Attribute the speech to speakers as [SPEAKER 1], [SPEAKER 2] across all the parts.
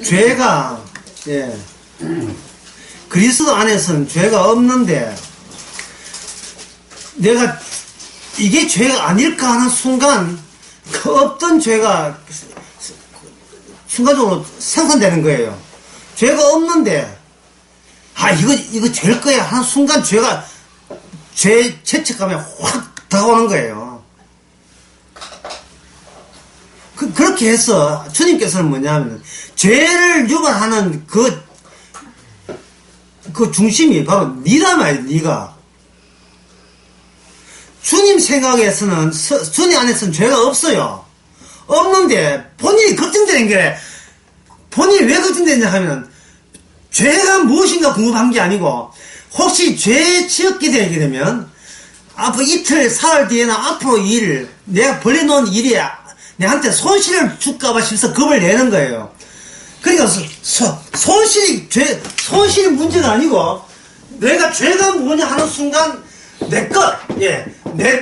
[SPEAKER 1] 죄가, 예. 그리스도 안에서는 죄가 없는데, 내가 이게 죄가 아닐까 하는 순간, 그 없던 죄가 순간적으로 생산되는 거예요. 죄가 없는데, 아, 이거 죄일 거야 하는 순간 죄 죄책감이 확 다가오는 거예요. 그렇게 해서 주님께서는 뭐냐면, 죄를 유발하는 그 중심이 바로 니란 말이에요, 니가. 주님 생각에서는, 주님 안에서는 죄가 없어요. 없는데, 본인이 걱정되는 게, 본인이 왜 걱정되느냐 하면, 죄가 무엇인가 궁금한 게 아니고, 혹시 죄 지었게 되게 되면, 앞으로 이틀, 사흘 뒤에는 앞으로 내가 벌려놓은 일이 내한테 손실을 줄까봐 싶어서 겁을 내는 거예요. 그러니까, 손실이 문제가 아니고, 내가 죄가 뭐냐 하는 순간, 내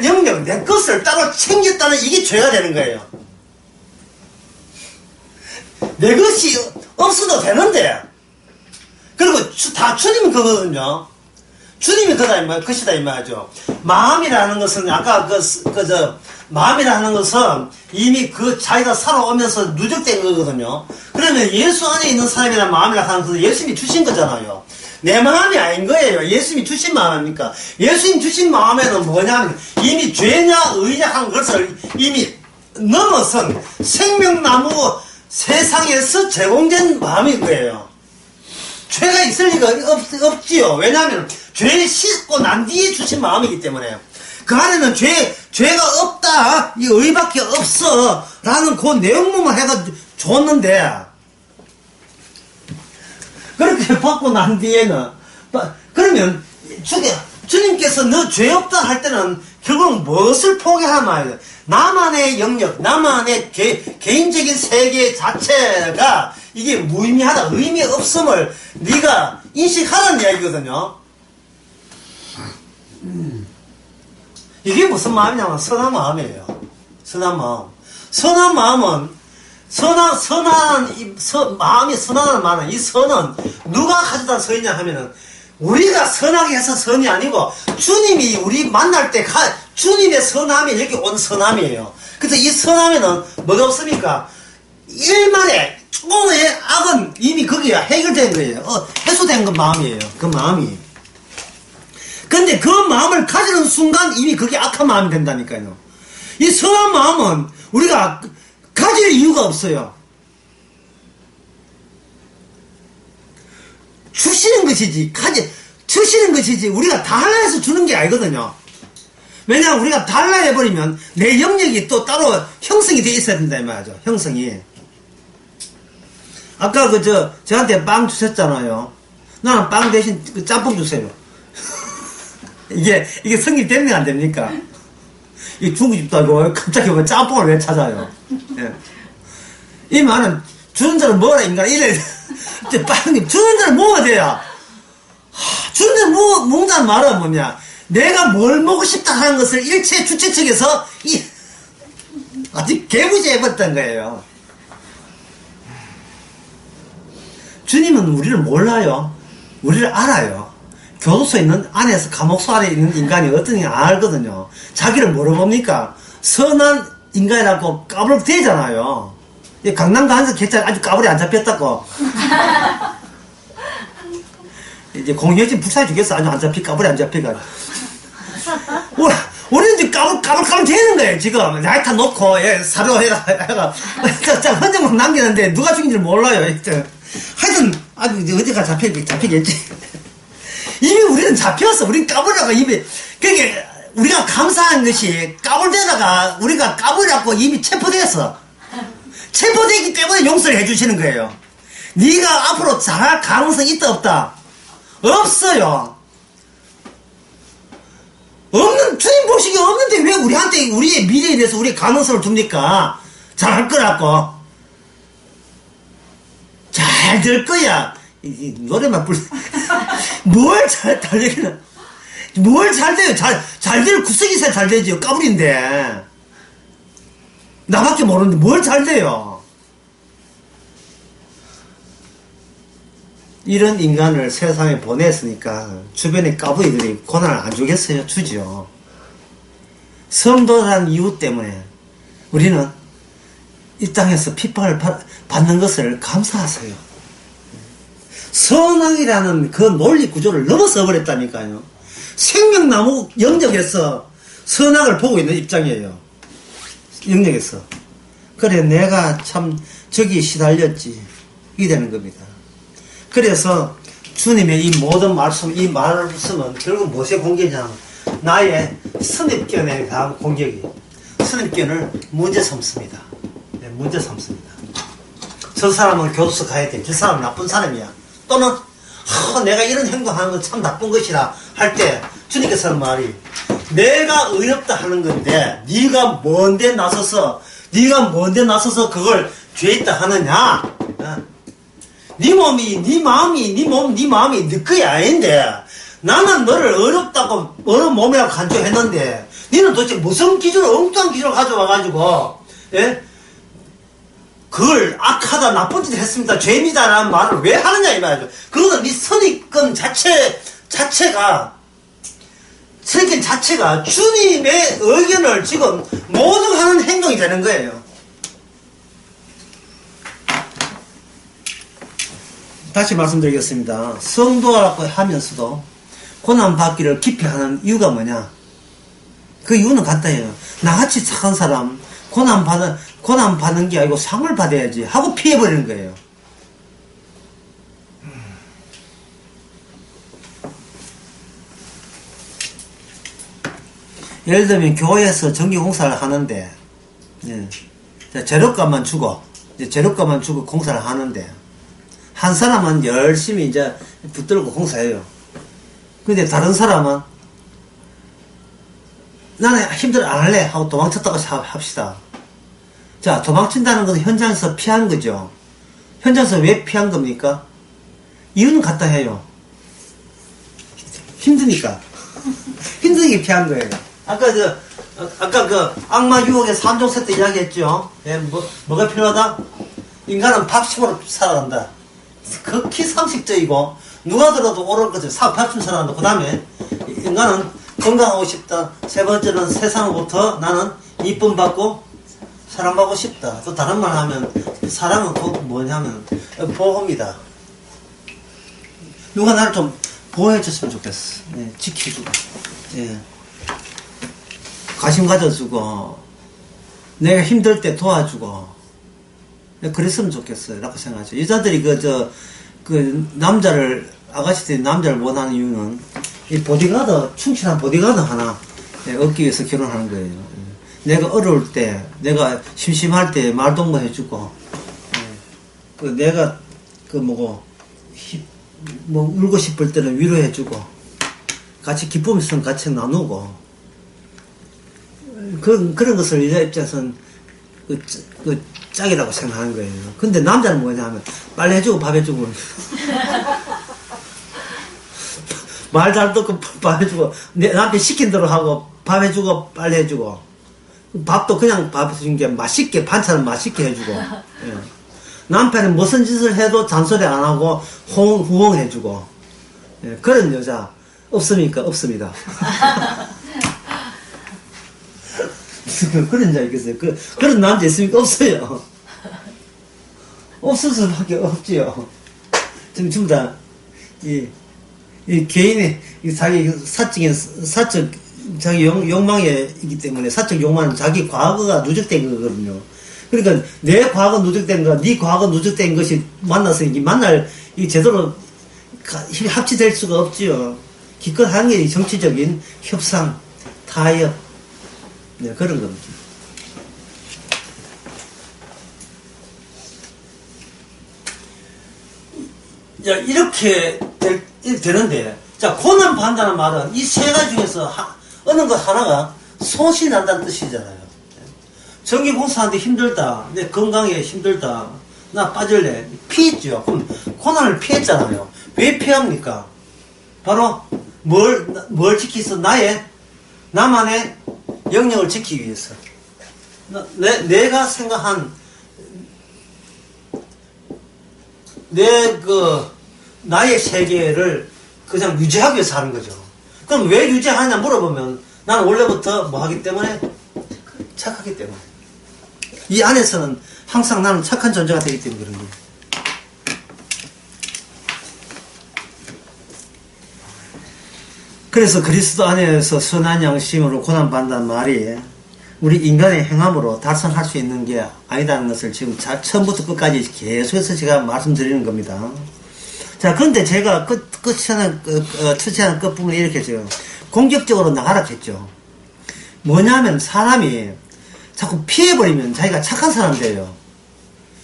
[SPEAKER 1] 영역, 내 것을 따로 챙겼다는 이게 죄가 되는 거예요. 내 것이 없어도 되는데, 그리고 다 주님이 그거거든요. 주님이 것이다, 이 말이죠. 마음이라는 것은, 아까 마음이라는 것은 이미 자기가 살아오면서 누적된 거거든요. 그러면 예수 안에 있는 사람이나 마음이라 하는 것은 예수님이 주신 거잖아요. 내 마음이 아닌 거예요. 예수님이 주신 마음입니까? 예수님 주신 마음에는 뭐냐면 이미 죄냐 의냐 하는 것을 이미 넘어선 생명나무 세상에서 제공된 마음인 거예요. 죄가 있을 리가 없지요. 왜냐하면 죄 씻고 난 뒤에 주신 마음이기 때문에. 그 안에는 죄가 없다, 이 의밖에 없어 라는 그 내용만 해가지고 줬는데, 그렇게 받고 난 뒤에는, 그러면 주님께서 너 죄 없다 할 때는 결국은 무엇을 포기하란 말이에요? 나만의 영역, 나만의 개인적인 세계 자체가 이게 무의미하다, 의미 없음을 네가 인식하라는 이야기거든요. 이게 무슨 마음이냐면 선한 마음이에요. 선한 마음. 선한 마음은 마음이 선하다는 말은 이 선은 누가 가져다 선이냐 하면은 우리가 선하게 해서 선이 아니고 주님이 우리 만날 때 주님의 선함이 여기 온 선함이에요. 그래서 이 선함에는 뭐가 없습니까? 일만의 조금의 악은 이미 거기에 해결된 거예요. 해소된 그 마음이에요. 그 마음이. 근데 그 마음을 가지는 순간 이미 그게 악한 마음이 된다니까요. 이 선한 마음은 우리가 가질 이유가 없어요. 주시는 것이지 우리가 달라 해서 주는 게 아니거든요. 왜냐하면 우리가 달라 해버리면 내 영역이 또 따로 형성이 돼 있어야 된다 이 말이죠. 형성이. 아까 저한테 빵 주셨잖아요. 나는 빵 대신 짬뽕 주세요. 이게 성립되는 게 안 됩니까? 이 중국집도 아니고 갑자기 왜 짬뽕을 왜 찾아요? 예. 이 말은 주는 자를 먹어라 인간 이래. 빵님 주는 자를 먹어야 돼요. 주는 자를 먹는다는 말은 뭐냐? 내가 뭘 먹고 싶다 하는 것을 일체 주체 측에서 아주 개무시해버렸던 거예요. 주님은 우리를 몰라요. 우리를 알아요. 교도소에 있는 안에서 감옥소 안에 있는 인간이 어떤지 알거든요. 자기를 뭐로 봅니까? 선한 인간이라고 까불 되잖아요. 강남 가면서 경찰 아주 까불이 안 잡혔다고. 이제 공효진 불사해 주겠어. 아주 안 잡히 까불이 안 잡혀가지고. 우리는 지금 까불 되는 거예요. 지금 라이터 놓고 사료해가 흔적만 남기는데 누가 죽인지 몰라요. 하여튼 아주 어디가 잡히겠지. 이미 우리는 잡혔어. 우린 까불다가 이미, 그게, 우리가 감사한 것이 까불대다가 우리가 까불려고 이미 체포됐어. 체포되기 때문에 용서를 해주시는 거예요. 네가 앞으로 잘할 가능성이 있다, 없다? 없어요. 주님 보시기에 없는데 왜 우리한테 우리의 미래에 대해서 우리의 가능성을 줍니까? 잘할 거라고. 잘 될 거야. 노래만 뭘 잘 되기는 뭘 잘 돼요. 잘 될 구석이 있어야 잘 되지요. 까불인데 나밖에 모르는데 뭘 잘 돼요. 이런 인간을 세상에 보냈으니까 주변의 까부이들이 고난을 안 주겠어요? 주죠. 성도라는 이유 때문에 우리는 이 땅에서 핍박을 받는 것을 감사하세요. 선악이라는 그 논리 구조를 넘어서 버렸다니까요. 생명나무 영역에서 선악을 보고 있는 입장이에요. 영역에서. 그래 내가 참 저기 시달렸지. 이게 되는 겁니다. 그래서 주님의 이 모든 말씀, 이 말씀은 결국 무엇의 공격이냐, 나의 선입견에 대한 공격이, 선입견을 문제 삼습니다. 네, 문제 삼습니다. 저 사람은 교도소 가야 돼. 저 사람은 나쁜 사람이야. 또는 내가 이런 행동하는 건 참 나쁜 것이라 할 때 주님께서 하는 말이, 내가 의롭다 하는 건데 네가 뭔데 나서서 그걸 죄 있다 하느냐? 네 몸이 네 마음이 네 거야 아닌데, 나는 너를 어렵다고 어려운 몸이라고 간주했는데 너는 도대체 무슨 기준을, 엉뚱한 기준을 가져와 가지고 그걸 악하다, 나쁜 짓을 했습니다, 죄입니다라는 말을 왜 하느냐 이 말이죠. 그거는 네 선입견 자체가 주님의 의견을 지금 모독하는 행동이 되는 거예요. 다시 말씀드리겠습니다. 성도라고 하면서도 고난받기를 깊이 하는 이유가 뭐냐? 그 이유는 간단해요. 나같이 착한 사람, 고난받는 게 아니고 상을 받아야지 하고 피해버리는 거예요. 예를 들면 교회에서 전기공사를 하는데, 재료값만 주고 공사를 하는데, 한 사람은 열심히 이제 붙들고 공사해요. 근데 다른 사람은 나는 힘들어 안 할래 하고 도망쳤다고 합시다. 자, 도망친다는 건 현장에서 피한 거죠. 현장에서 왜 피한 겁니까? 이유는 같다 해요. 힘드니까. 힘드니까 피한 거예요. 아까 그 악마 유혹의 3종 세트 이야기했죠. 예, 뭐가 필요하다? 인간은 밥심으로 살아간다. 극히 상식적이고 누가 들어도 옳을 것을 밥심 살아간다. 그 다음에 인간은 건강하고 싶다. 세 번째는 세상으로부터 나는 이쁨 받고 사랑받고 싶다. 또 다른 말 하면 사랑은 꼭 뭐냐면 보호입니다. 누가 나를 좀 보호해줬으면 좋겠어. 예, 지켜주고, 예, 관심 가져주고, 내가 힘들 때 도와주고, 그랬으면 좋겠어요. 라고 생각하죠. 여자들이 아가씨들이 남자를 원하는 이유는 이 충실한 보디가드 하나 얻기 위해서 결혼하는 거예요. 내가 어려울 때, 내가 심심할 때 말동무 해주고, 내가 울고 싶을 때는 위로해주고, 같이 기쁨 있으면 같이 나누고, 그런 것을 여자 입장에서는 짝이라고 생각하는 거예요. 근데 남자는 뭐냐면 빨리 해주고 밥 해주고 말 잘 듣고 밥 해주고, 내 남편 시킨 대로 하고 밥 해주고 빨리 해주고, 밥도 그냥 밥 해준 게 맛있게, 반찬은 맛있게 해주고, 예. 남편은 무슨 짓을 해도 잔소리 안 하고 후원해주고, 예. 그런 여자 없습니까? 없습니다. 그런 여자 있겠어요? 그런 남자 있습니까? 없어요. 없을 수밖에 없지요. 지금 전부 다 이 개인의 자기 사적 자기 욕망이기 때문에, 사적 욕망은 자기 과거가 누적된 거거든요. 그러니까 내 과거 누적된 거, 네 과거 누적된 것이 만나서 만날 제대로 합치될 수가 없지요. 기껏 하는 게 정치적인 협상, 타협, 네, 그런 겁니다. 야, 이렇게 되는데, 자, 고난 받는다는 말은 이 세 가지 중에서 어느 것 하나가 소신한다는 뜻이잖아요. 전기공사하는데 힘들다, 내 건강에 힘들다, 나 빠질래, 피했죠. 그럼 고난을 피했잖아요. 왜 피합니까? 바로 뭘 지키기 위해서? 나만의 영역을 지키기 위해서. 내가 생각한 나의 세계를 그냥 유지하기 위해서 하는 거죠. 그럼 왜 유지하냐 물어보면 나는 원래부터 뭐 하기 때문에? 착하기 때문에. 이 안에서는 항상 나는 착한 존재가 되기 때문에 그런 거예요. 그래서 그리스도 안에서 선한 양심으로 고난받는다는 말이 우리 인간의 행함으로 달성할 수 있는 게 아니다는 것을 지금 처음부터 끝까지 계속해서 제가 말씀드리는 겁니다. 자, 그런데 제가 첫째는 끝부분에 이렇게 했죠. 공격적으로 나가라 했죠. 뭐냐면 사람이 자꾸 피해버리면 자기가 착한 사람 돼요.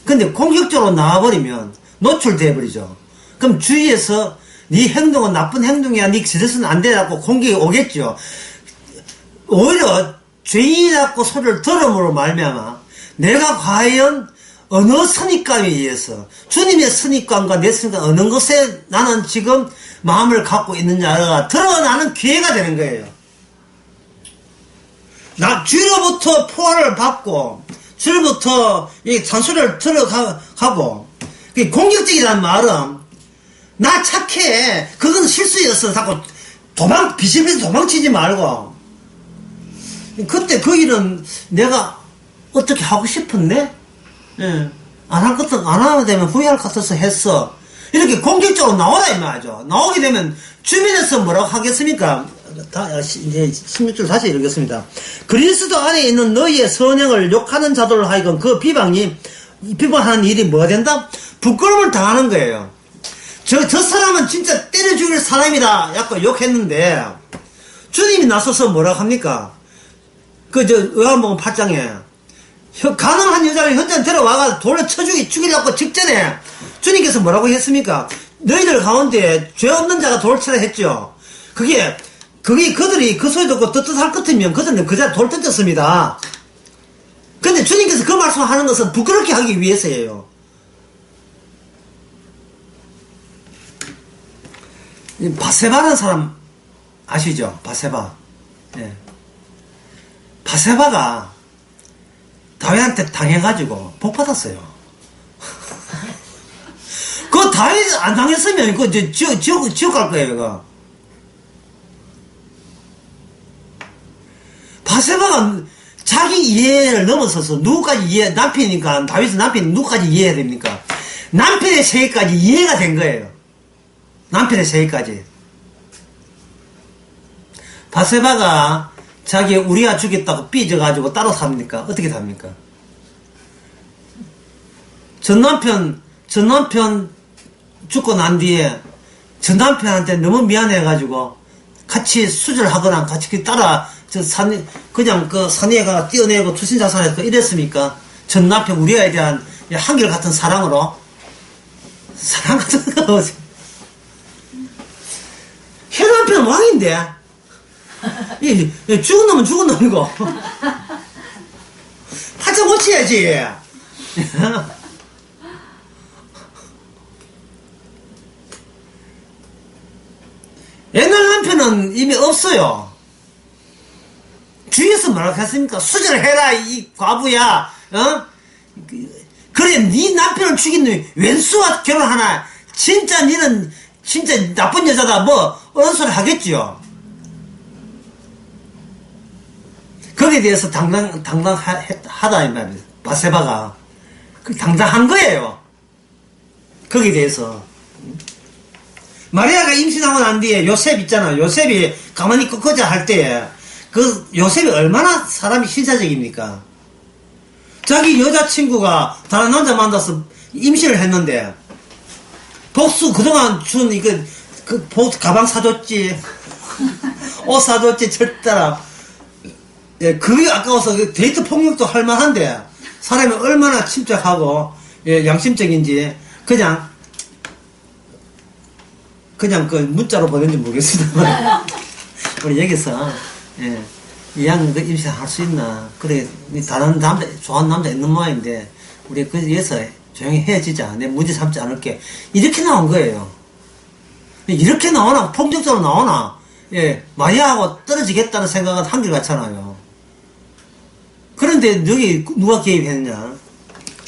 [SPEAKER 1] 근데 공격적으로 나와버리면 노출돼 버리죠. 그럼 주위에서 네 행동은 나쁜 행동이야, 네 저래서는 안 되라고 공격이 오겠죠. 오히려 죄인이라고 소리를 들음으로 말미암아 내가 과연 어느 선입감에 의해서 주님의 선입감과 내 선입감 어느 것에 나는 지금 마음을 갖고 있느냐가 드러나는 기회가 되는 거예요. 나 주로부터 포화를 받고 주로부터 이 잔소리를 들어가고 공격적이라는 말은 나 착해 그건 실수였어 자꾸 비실비실 도망치지 말고 그때 그 일은 내가 어떻게 하고 싶었네? 예. 안 하게 되면 후회할 것 같아서 했어. 이렇게 공격적으로 나오라 이 말이죠. 나오게 되면 주변에서 뭐라고 하겠습니까? 이제 16절 다시 읽겠습니다. 그리스도 안에 있는 너희의 선행을 욕하는 자들로 하여금 그 비방하는 일이 뭐가 된다? 부끄러움을 당하는 거예요. 저 사람은 진짜 때려 죽일 사람이다. 약간 욕했는데, 주님이 나서서 뭐라고 합니까? 요한복음 8장에, 가늠한 여자를 현장 데려와가 돌로 죽이려고 직전에, 주님께서 뭐라고 했습니까? 너희들 가운데 죄 없는 자가 돌을 치라 했죠. 그게 그들이 그 소리 듣고 떳떳할 것 같으면 그들은 그 자리에 돌 던졌습니다. 근데 주님께서 그 말씀을 하는 것은 부끄럽게 하기 위해서예요. 바세바라는 사람 아시죠? 바세바. 예. 바세바가 다윗한테 당해가지고 복 받았어요. 그 다윗 안 당했으면 그 지옥 갈 거예요. 그거. 바세바가 자기 이해를 넘어서서 누구까지 남편이니까 다윗은 남편이 누구까지 이해해야 됩니까? 남편의 세계까지 이해가 된 거예요. 남편의 세계까지. 바세바가 자기 우리가 죽였다고 삐져가지고 따로 삽니까? 어떻게 삽니까? 전 남편 죽고 난 뒤에 전 남편한테 너무 미안해가지고 같이 수절하거나 같이 따라 그냥 그 산에가 뛰어내고 투신자살해서 이랬습니까? 전 남편 우리에 대한 한결같은 사랑으로 사랑 같은 거 현 남편은 왕인데 죽은 놈은 죽은 놈이고 팔자 고쳐야지. 옛날 남편은 이미 없어요. 주위에서 뭐라고 했습니까? 수절해라 이 과부야. 그래 네 남편을 죽인 놈이 웬수와 결혼하나. 진짜 니는 진짜 나쁜 여자다 뭐 어느 소리 하겠지요. 거기에 대해서 당당하다 이 말이에요. 바세바가 당당한 거예요. 거기에 대해서. 마리아가 임신하고 난 뒤에 요셉 있잖아. 요셉이 가만히 꺾어져 할 때에 그 요셉이 얼마나 사람이 신사적입니까? 자기 여자친구가 다른 남자 만나서 임신을 했는데 복수 그동안 준 가방 사줬지 옷 사줬지 절대라. 예, 그게 아까워서 데이트 폭력도 할 만한데 사람이 얼마나 침착하고 양심적인지 그냥 그 문자로 보낸지 모르겠습니다. 우리 여기서 이 양 임신할 수 있나? 그래 다른 남자 좋아하는 남자 있는 모양인데 우리 거기에서 조용히 헤어지자. 내 문제 삼지 않을게. 이렇게 나온 거예요. 이렇게 나오나 폭력적으로 나오나? 예, 마리아하고 떨어지겠다는 생각은 한결같잖아요. 그런데 여기 누가 개입했느냐?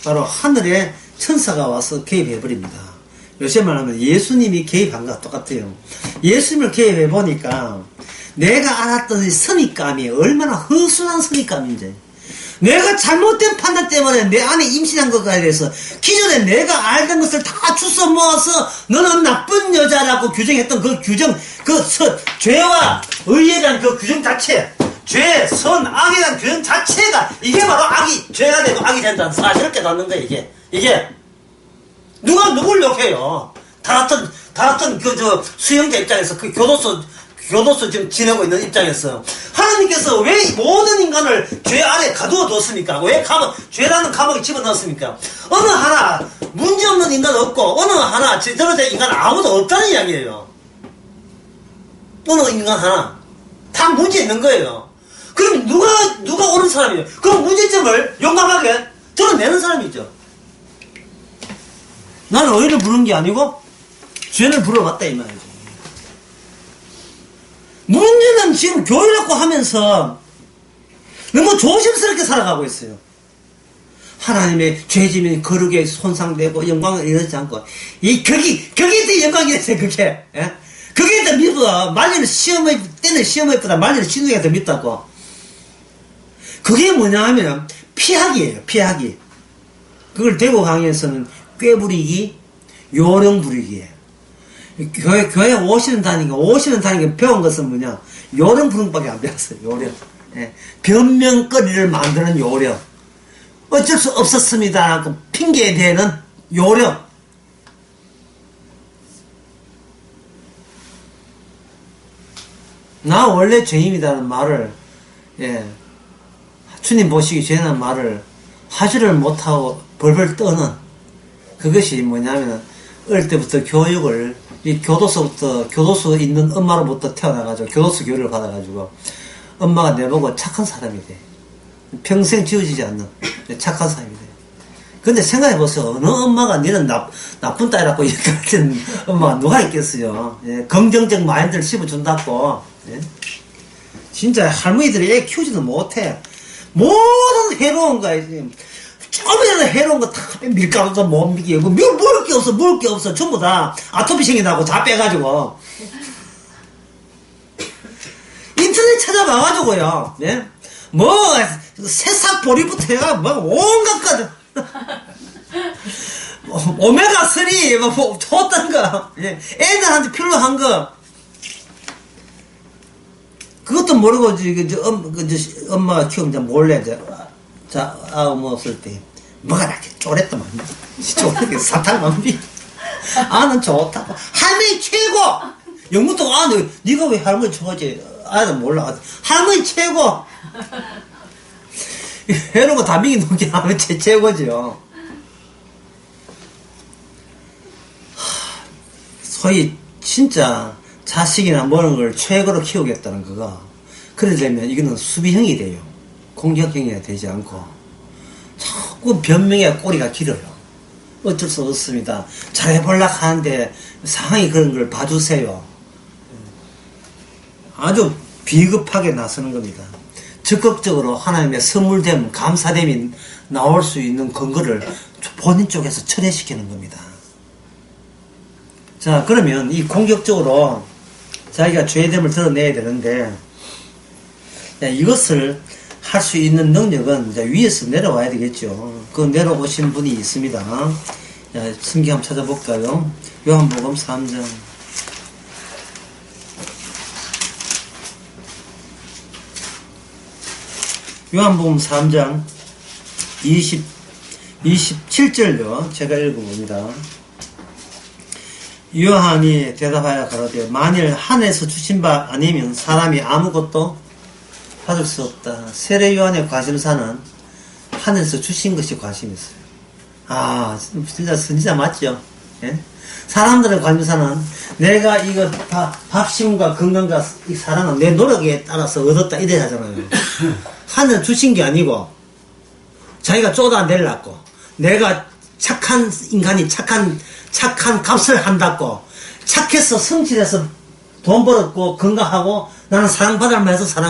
[SPEAKER 1] 바로 하늘에 천사가 와서 개입해버립니다. 요새 말하면 예수님이 개입한 거랑 똑같아요. 예수님을 개입해 보니까 내가 알았던 이 선입감이 얼마나 허술한 선입감인지, 내가 잘못된 판단 때문에 내 안에 임신한 것에 대해서 기존에 내가 알던 것을 다 주워 모아서 너는 나쁜 여자라고 규정했던 그 규정, 죄와 의에 대한 그 규정 자체, 죄, 선, 악에 대한 규정 자체가 이게 바로 죄가 되고 악이 된다는 사실을 깨닫는 거예요. 이게 누가 누굴 욕해요? 다 같은 수영자 입장에서 교도소 지금 지내고 있는 입장에서 하나님께서 왜 모든 인간을 죄 아래 가두어 뒀습니까? 왜 죄라는 감옥에 집어넣었습니까? 어느 하나 문제없는 인간 없고 어느 하나 제대로 된 인간 아무도 없다는 이야기예요. 어느 인간 하나 다 문제 있는 거예요. 그럼 누가 옳은 사람이에요? 그럼 문제점을 용감하게 드러내는 사람이죠. 나는 의를 부른 게 아니고 죄를 불어왔다 이 말이죠. 문제는 지금 교회라고 하면서 너무 조심스럽게 살아가고 있어요. 하나님의 죄짐이 거룩에 손상되고 영광을 이루지 않고, 거기에 더 영광이 있어요, 그게. 예? 그게 더 믿어. 말리는 때는 시험에보다 말리는 신우가 더 믿다고. 그게 뭐냐 하면, 피하기예요, 피하기. 그걸 대구 강의에서는 꾀부리기, 요령 부리기예요. 교회 오시는 다니게 배운 것은 뭐냐? 요령 부르는 밖에 안 배웠어요, 요령. 예. 변명거리를 만드는 요령. 어쩔 수 없었습니다. 그 핑계에 대는 요령. 나 원래 죄인이라는 말을, 예. 주님 보시기 죄라는 말을 하지를 못하고 벌벌 떠는 그것이 뭐냐면, 어릴 때부터 교육을, 교도소 있는 엄마로부터 태어나가지고, 교도소 교육을 받아가지고, 엄마가 내보고 착한 사람이 돼. 평생 지워지지 않는 착한 사람이 돼. 근데 생각해보세요. 어느 엄마가 니는 나쁜 딸이라고 얘기하는 엄마가 누가 있겠어요. 예, 긍정적 마인드를 씹어준다고. 예? 진짜 할머니들이 애 키우지도 못해. 모든 해로운 거, 조금이라도 해로운 거 다 밀가루도 못 미기고, 먹을 게 없어. 전부 다 아토피 생긴다고 다 빼가지고. 인터넷 찾아봐가지고요. 예? 새싹 보리부터 해가, 온갖 거. 오메가3, 좋던 거. 예? 애들한테 필요한 거. 그것도 모르고, 엄마가 키우면 몰래, 먹었을 때, 뭐가 나게 쪼랬더만. 쪼랬게 사탕만 아는 좋다고. 할머니 최고! 영부터, 니가 왜 할머니 좋아하지? 아는 몰라. 할머니 최고! 이런 거 다 미기 놓게 하면 최고죠. 소위, 진짜, 자식이나 뭐는 걸 최고로 키우겠다는 거가, 그러려면 이거는 수비형이 돼요. 공격형이 되지 않고, 자꾸 변명에 꼬리가 길어요. 어쩔 수 없습니다. 잘해보려고 하는데, 상황이 그런 걸 봐주세요. 아주 비겁하게 나서는 겁니다. 적극적으로 하나님의 선물됨, 감사됨이 나올 수 있는 근거를 본인 쪽에서 철회시키는 겁니다. 자, 그러면 이 공격적으로 자기가 죄됨을 드러내야 되는데, 이것을 할 수 있는 능력은 이제 위에서 내려와야 되겠죠. 그 내려오신 분이 있습니다. 성경 한번 찾아볼까요? 요한복음 3장. 요한복음 3장 27절요. 제가 읽어봅니다. 요한이 대답하여 가로되 만일 하늘에서 주신 바 아니면 사람이 아무것도 받을 수 없다. 세례 요한의 과심사는 하늘에서 주신 것이 과심이 있어요. 아, 진짜 맞죠? 예? 사람들의 과심사는 내가 이거 밥심과 건강과 이 사랑은 내 노력에 따라서 얻었다 이래 하잖아요. 하늘 주신 게 아니고 자기가 쏟아내려고 내가 착한 인간이 착한 값을 한다고 착해서 성실해서 돈 벌었고 건강하고 나는 사랑받을 만해서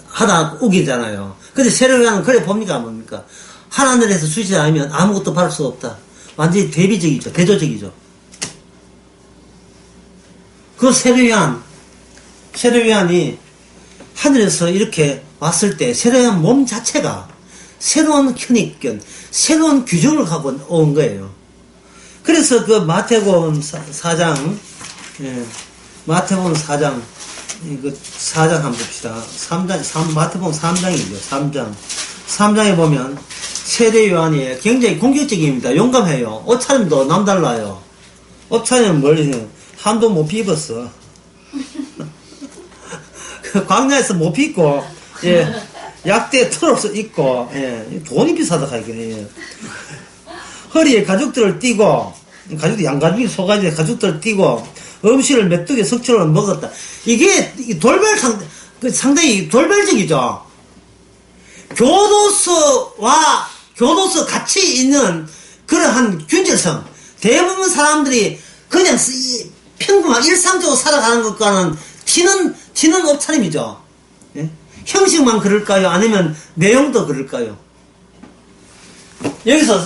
[SPEAKER 1] 하다 우기잖아요. 근데 세례요한은 그래 봅니까 안 봅니까? 하늘에서 주지 않으면 아무것도 받을 수 없다. 완전히 대비적이죠. 대조적이죠. 그 세례요한이 하늘에서 이렇게 왔을 때 세례요한 몸 자체가 새로운 현익견, 새로운 규정을 갖고 온 거예요. 그래서 그 마태복음 4장, 예, 마태복음 4장, 이거 4장 한번 봅시다. 마태복음 3장이죠. 3장에 보면 세례 요한이 굉장히 공격적입니다. 용감해요. 옷차림도 남달라요. 옷차림은 멀리 한도 못 입었어. 그 광야에서 못 입고, 예, 약대 털어서 입고, 예, 돈이 비싸다 하긴, 예. 허리에 가죽들을 띠고, 양가죽이 소가죽에 가죽들을 띠고, 음식을 메뚜기 석초로 먹었다. 이게 상당히 돌발적이죠. 교도소 같이 있는 그러한 균질성. 대부분 사람들이 그냥 평범한 일상적으로 살아가는 것과는 튀는 옷차림이죠. 예? 형식만 그럴까요? 아니면 내용도 그럴까요? 여기서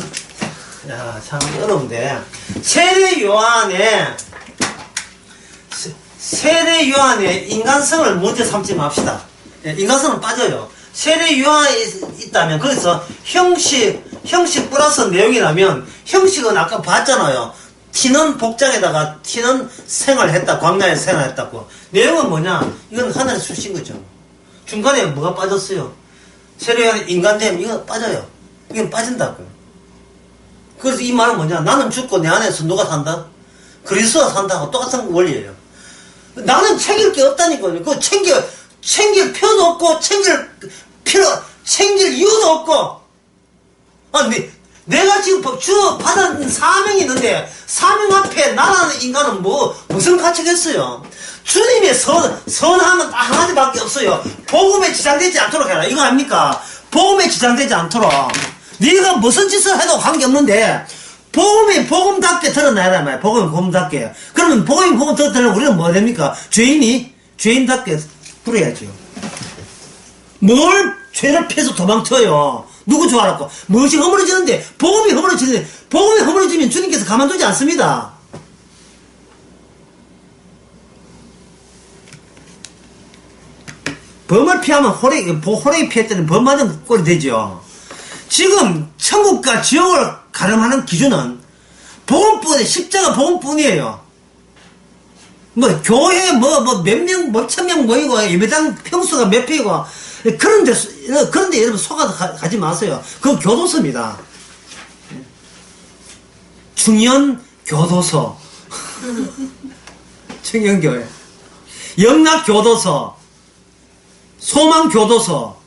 [SPEAKER 1] 참 어려운데 세례 요한의 인간성을 먼저 삼지 맙시다. 예, 인간성은 빠져요. 세례 요한이 있다면 거기서 형식 플러스 내용이라면 형식은 아까 봤잖아요. 튀는 복장에다가 튀는 생활했다. 광야에서 생활했다고. 내용은 뭐냐? 이건 하늘에 쑤신 거죠. 중간에 뭐가 빠졌어요? 세례 요한 인간됨 이거 빠져요. 이건 빠진다고요. 그래서 이 말은 뭐냐? 나는 죽고 내 안에서 누가 산다? 그리스도가 산다고 똑같은 원리예요. 나는 챙길 게 없다니까요. 그거 챙길 필요도 없고, 챙길 이유도 없고. 내가 지금 받은 사명이 있는데, 사명 앞에 나라는 인간은 무슨 가치겠어요? 주님의 선함은 딱 하나밖에 없어요. 복음에 지장되지 않도록 해라. 이거 아닙니까? 복음에 지장되지 않도록. 네가 무슨 짓을 해도 관계없는데, 복음답게 드러내라 말이야. 복음답게. 그러면 복음답게 드러내면 우리는 뭐 됩니까? 죄인답게 부려야죠. 뭘 죄를 피해서 도망쳐요. 누구 좋아라고. 무엇이 허물어지는데, 복음이 허물어지면 주님께서 가만두지 않습니다. 범을 피하면 호래기 피했더니 범 맞은 꼴이 되죠. 지금 천국과 지옥을 가름하는 기준은 복음뿐에 십자가 복음뿐이에요. 교회 몇 명, 몇 천 명 모이고 예배당 평수가 몇 평이고 그런데 여러분 가지 마세요. 그건 교도소입니다. 중년 교도소, 청년교회, 영락 교도소, 소망 교도소.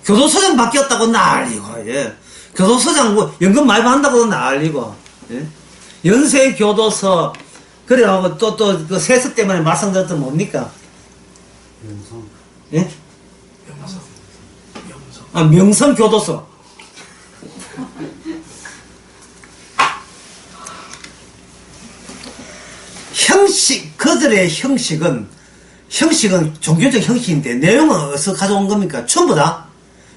[SPEAKER 1] 교도소장 바뀌었다고 난리고, 예. 교도소장 연금 많이 받는다고 난리고, 예. 연세 교도소, 그래가지고 그 세습 때문에 말썽들었던 뭡니까?
[SPEAKER 2] 명성.
[SPEAKER 1] 예? 명성 교도소. 그들의 형식은 종교적 형식인데, 내용은 어디서 가져온 겁니까? 전부 다.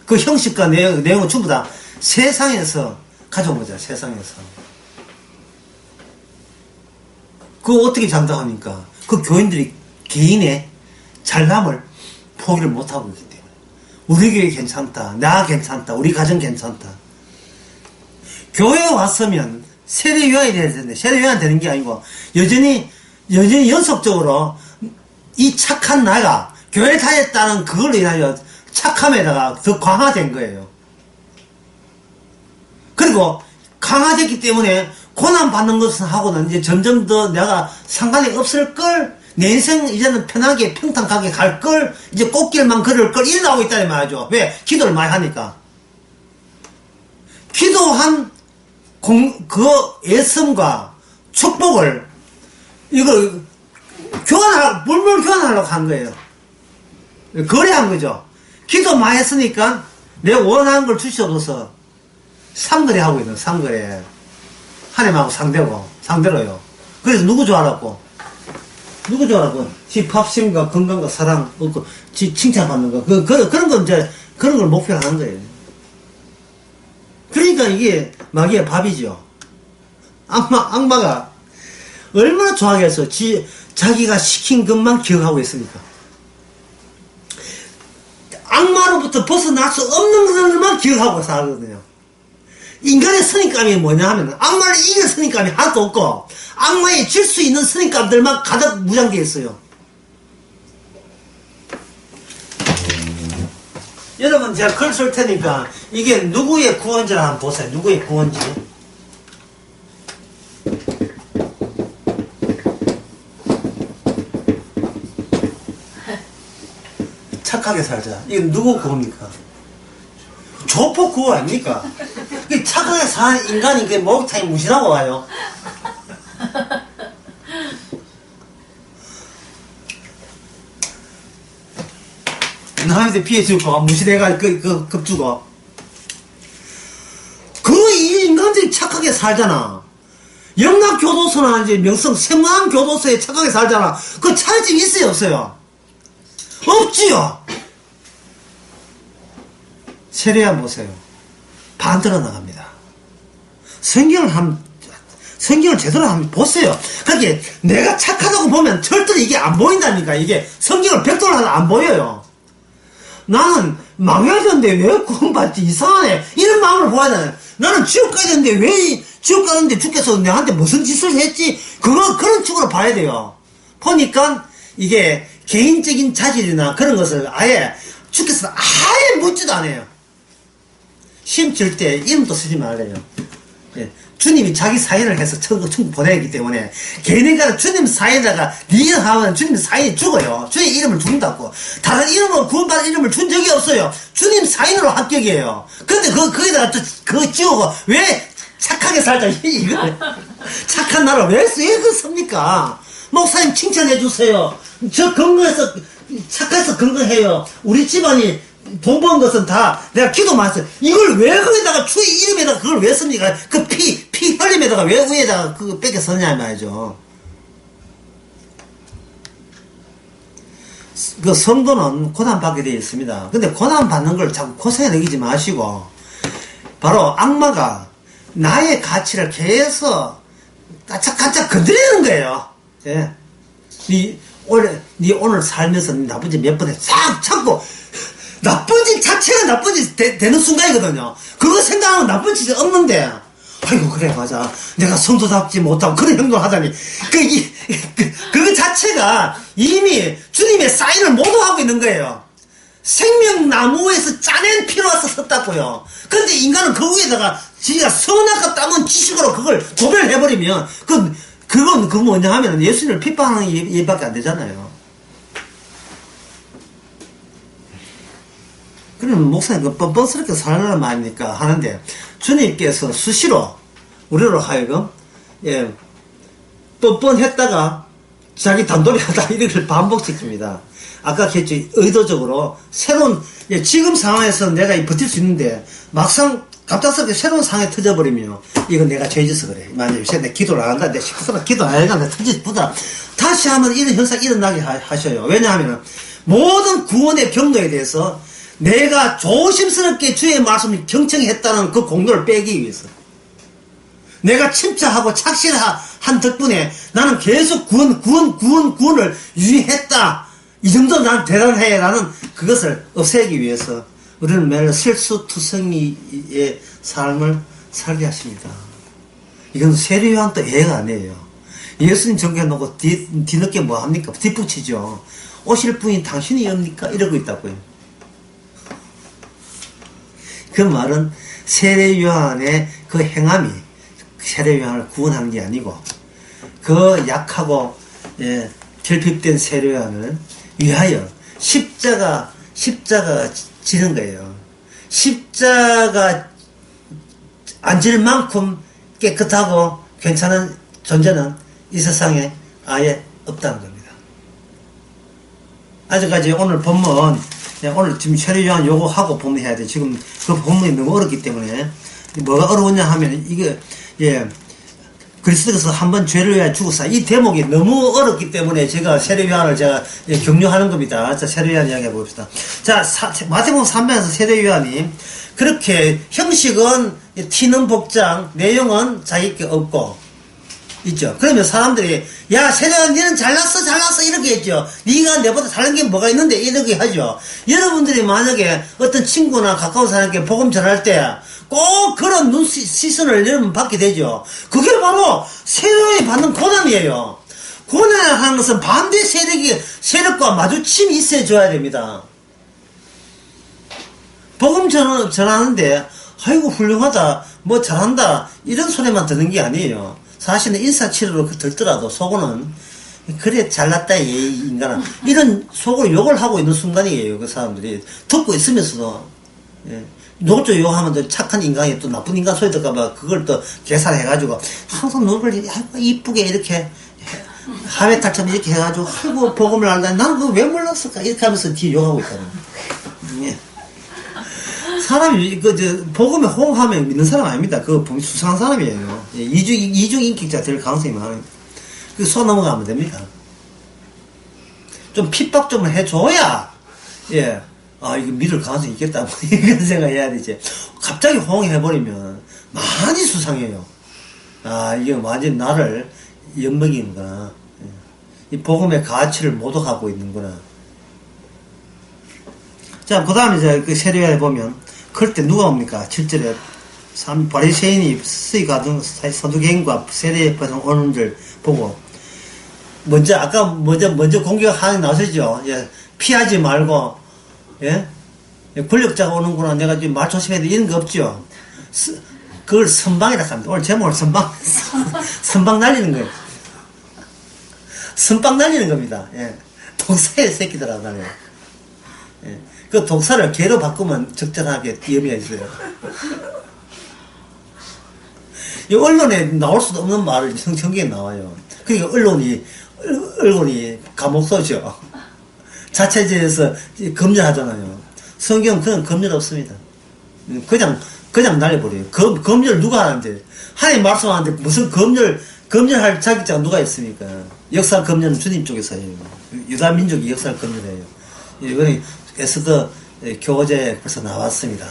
[SPEAKER 1] 그 형식과 내용은 전부 다 세상에서 가져온 거죠, 세상에서. 그거 어떻게 장담합니까? 그 교인들이 개인의 잘남을 포기를 못하고 있기 때문에. 우리 교회 괜찮다, 나 괜찮다, 우리 가정 괜찮다. 교회에 왔으면 세례요한이 돼야 되는데, 세례요한 되는 게 아니고, 여전히 연속적으로 이 착한 나가 교회 다녔다는 그걸로 인하여 착함에다가 더 강화된 거예요. 그리고 강화됐기 때문에 고난받는 것은 하고는 이제 점점 더 내가 상관이 없을걸, 내 인생 이제는 편하게 평탄하게 갈걸, 이제 꽃길만 걸을걸, 이래 나오고 있다는 말이죠. 왜? 기도를 많이 하니까. 기도한 그 애씀과 축복을 이걸 물물 교환하려고 한 거예요. 거래한 거죠. 기도 많이 했으니까 내 원하는 걸 주시옵소서. 상거래 하고 있는 상거래. 하나님하고 상대로요. 그래서 누구 좋아하라고? 지 팝심과 건강과 사랑 얻고 지 칭찬받는 거. 그런 걸 목표로 하는 거예요. 그러니까 이게 마귀의 밥이죠. 악마가 얼마나 좋아하겠어. 자기가 시킨 것만 기억하고 있으니까. 악마로부터 벗어날 수 없는 것들만 기억하고 살거든요. 인간의 선입감이 뭐냐 하면 악마를 이길 선입감이 하나도 없고 악마에 질 수 있는 선입감들만 가득 무장되어 있어요. 여러분 제가 글 쓸 테니까 이게 누구의 구원지를 한번 보세요. 누구의 구원지. 착하게 살자. 이게 누구 구호입니까? 조폭 구호 아닙니까? 착하게 사는 인간이 목욕탕에 무시하고 와요. 남한테 피해 주고 무시대가 급주고 이 인간들이 착하게 살잖아. 영락교도소나 이제 명성 세무항교도소에 착하게 살잖아. 그 차이점이 있어요 없어요? 없지요. 세례안 보세요. 반대로 나갑니다. 성경을 제대로 한번 보세요. 그렇게 내가 착하다고 보면 절대로 이게 안 보인다니까. 이게 성경을 백도를 하면 안 보여요. 나는 망해야 되는데 왜 구원받지? 이상하네. 이런 마음을 보아야 되네. 나는 지옥 가야 되는데 왜 지옥 가는데 주께서 내한테 무슨 짓을 했지? 그런 식으로 봐야 돼요. 보니까 이게 개인적인 자질이나 그런 것을 아예 주께서 아예 묻지도 않아요. 시험 칠 때 이름도 쓰지 말래요. 예. 주님이 자기 사인을 해서 천국 보내기 때문에 걔네가 주님 사인에다가 네 이름 하면 주님 사인이 죽어요. 주님 이름을 죽는다고. 다른 이름으로 구원받은 이름을 준 적이 없어요. 주님 사인으로 합격이에요. 근데 거기다가 또 그거 지우고 왜 착하게 살자 이거 착한 나라 왜 씁니까? 목사님 칭찬해 주세요. 저 건강해서 착해서 건강해요. 우리 집안이 돈 번 것은 다 내가 기도 많이 했어요. 이걸 왜 거기다가 주의 이름에다가 그걸 왜 씁니까? 그 피 흘림에다가 왜 위에다가 그거 뺏겨 썼냐 말이죠. 그 성도는 고난받게 되어 있습니다. 근데 고난받는 걸 자꾸 고생에 느끼지 마시고 바로 악마가 나의 가치를 계속 까짝까짝 건드리는 거예요. 예. 네 오늘 살면서 나쁜 짓 몇 번에 싹 찾고 나쁜 짓 자체가 나쁜 짓 되는 순간이거든요. 그거 생각하면 나쁜 짓이 없는데 아이고 그래 맞아 내가 성도답지 못하고 그런 행동을 하다니 그거 자체가 이미 주님의 사인을 모두 하고 있는 거예요. 생명나무에서 짜낸 피로와서 썼다고요. 근데 인간은 그 위에다가 지가 선악과 땀은 지식으로 그걸 도배해버리면 그건 뭐냐 하면 예수님을 핍박하는 일밖에 안 되잖아요. 그러면 목사님 뻔뻔스럽게 살라는 말입니까? 하는데 주님께서 수시로 우리로 하여금 뻔뻔했다가 자기 단돌이 하다 이를 반복시킵니다. 아까 했죠. 의도적으로 새로운 지금 상황에서 내가 버틸 수 있는데 막상 갑작스럽게 새로운 상황에 터져버리면 이건 내가 죄져서 그래. 만약에 내 기도를 안 한다. 내 식구들은 기도 안 해가 내 터지보다 다시 하면 이런 현상이 일어나게 하셔요. 왜냐하면 모든 구원의 경로에 대해서 내가 조심스럽게 주의 말씀을 경청했다는 그 공로를 빼기 위해서 내가 침착하고 착실한 덕분에 나는 계속 구원을 유지했다. 이 정도 난 대단해. 라는 그것을 없애기 위해서 우리는 매일 실수투성이의 삶을 살게 하십니다. 이건 세례요한도 예가 아니에요. 예수님 정해놓고 뒤늦게 뭐 합니까? 뒷붙이죠. 오실 분이 당신이옵니까? 이러고 있다고요. 그 말은 세례요한의 그 행함이 세례요한을 구원한 게 아니고 그 약하고 결핍된 세례요한을 위하여 십자가 지는 거예요. 십자가 안 질 만큼 깨끗하고 괜찮은 존재는 이 세상에 아예 없다는 겁니다. 아직까지 오늘 본문 오늘 지금 세례요한 요거 하고 본문해야 돼. 지금 그 본문이 너무 어렵기 때문에 뭐가 어려웠냐 하면 이게 그리스도께서 한번 죄를 위하여 죽었사. 이 대목이 너무 어렵기 때문에 제가 세례요한을 제가 격려하는 겁니다. 자, 세례요한 이야기 해봅시다. 자, 마태복음 3장에서 세례요한이 그렇게 형식은 튀는 복장, 내용은 자기께 없고 있죠. 그러면 사람들이, 야, 세례야, 니는 잘났어, 잘났어, 이렇게 했죠. 니가 내보다 다른 게 뭐가 있는데, 이렇게 하죠. 여러분들이 만약에 어떤 친구나 가까운 사람에게 복음 전할 때, 꼭 그런 시선을 여러분 받게 되죠. 그게 바로 세례에 받는 고난이에요. 고난하는 것은 반대 세력과 마주침이 있어줘야 됩니다. 복음 전하는데, 아이고, 훌륭하다, 뭐 잘한다, 이런 소리만 듣는 게 아니에요. 사실은 인사치레로 들더라도 속으로는, 그래, 잘났다, 이 인간아. 이런 속으로 욕을 하고 있는 순간이에요, 그 사람들이. 듣고 있으면서도. 예. 노조 욕하면 또 착한 인간이 또 나쁜 인간 소리 들까봐 그걸 또 계산해가지고, 항상 노를 이쁘게 이렇게, 하회탈처럼 이렇게 해가지고, 아이고, 복음을 알다니, 나는 그거 왜 몰랐을까? 이렇게 하면서 뒤에 욕하고 있다는 거예요. 예. 사람이, 복음에 호응하면 믿는 사람 아닙니다. 그거 수상한 사람이에요. 예, 이중 인격자 될 가능성이 많아요. 소 넘어가면 됩니다. 좀 핍박 좀 해줘야, 예, 아, 이거 믿을 가능성이 있겠다. 뭐, 이런 생각 해야 되지. 갑자기 호응해버리면 많이 수상해요. 아, 이게 완전 나를 엿먹이는구나. 예. 이 복음의 가치를 모독하고 있는구나. 자, 그 다음에 이제 그 세례에 보면, 그럴 때 누가 옵니까? 7절에 바리새인이 수의가든 서두개인과 세례에 오는 줄 보고 먼저 공격하는 나서죠. 예, 피하지 말고, 예, 권력자가 오는구나, 내가 지금 말 조심해야 돼, 이런 거 없죠. 그걸 선방이라 합니다. 오늘 제목을 선방 날리는 거예요. 선방 날리는 겁니다. 예, 독사의 새끼들아 말이에요. 예. 그 독사를 개로 바꾸면 적절하게 의미가 있어요. 이 언론에 나올 수도 없는 말을 성경에 나와요. 그러니까 언론이 감옥소죠. 자체제에서 검열하잖아요. 성경은 그런 검열 없습니다. 그냥 날려버려요. 검열 누가 하는데? 하나님 말씀하는데 무슨 검열할 자격자가 누가 있습니까? 역사 검열은 주님 쪽에서 해요. 유다 민족이 역사를 검열해요. 이거는 에스더 교재 벌써 나왔습니다.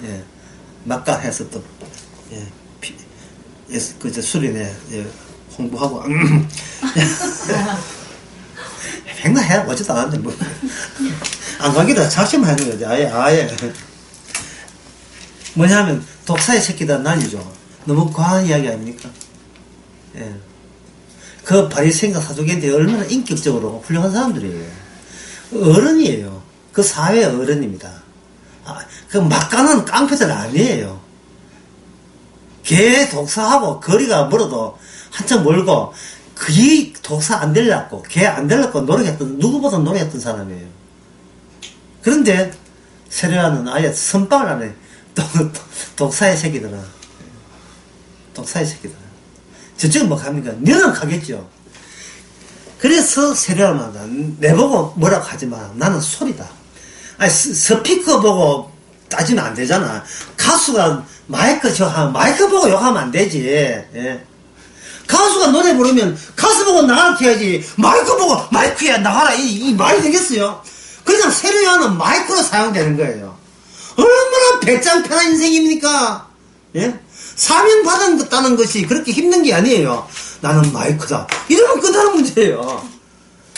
[SPEAKER 1] 예, 막강해서 또, 예, 수련회, 예, 홍보하고, 백날 해, 어쨌든 안 하는데, 뭐. 안 가기도 작심을 하는 거지, 아예. 뭐냐면, 독사의 새끼다 날리죠. 너무 과한 이야기 아닙니까? 예. 그 바리새인과 사두개인데 얼마나 인격적으로 훌륭한 사람들이에요. 어른이에요. 그 사회의 어른입니다. 아, 그 막가는 깡패들 아니에요. 개 독사하고 거리가 멀어도 한참 멀고 그이 독사 안 되려고 개 안 되려고 노력했던 누구보다 노력했던 사람이에요. 그런데 세례와는 아예 선빵을 안 해. 독사의 새끼들아. 독사의 새끼들아. 저쪽은 뭐 합니까? 너는 가겠죠. 그래서 세례하마다 내보고 뭐라고 하지 마. 나는 소리다. 아니, 스피커 보고 따지면 안 되잖아. 가수가 마이크 보고 욕하면 안 되지. 예. 가수가 노래 부르면 가수 보고 나가라 해야지. 마이크 보고 마이크야 나가라 이 말이 되겠어요? 그냥 세례하는 마이크로 사용되는 거예요. 얼마나 배짱 편한 인생입니까? 예? 사명 받았다는 것이 그렇게 힘든 게 아니에요. 나는 마이크다. 이러면 끝나는 문제예요.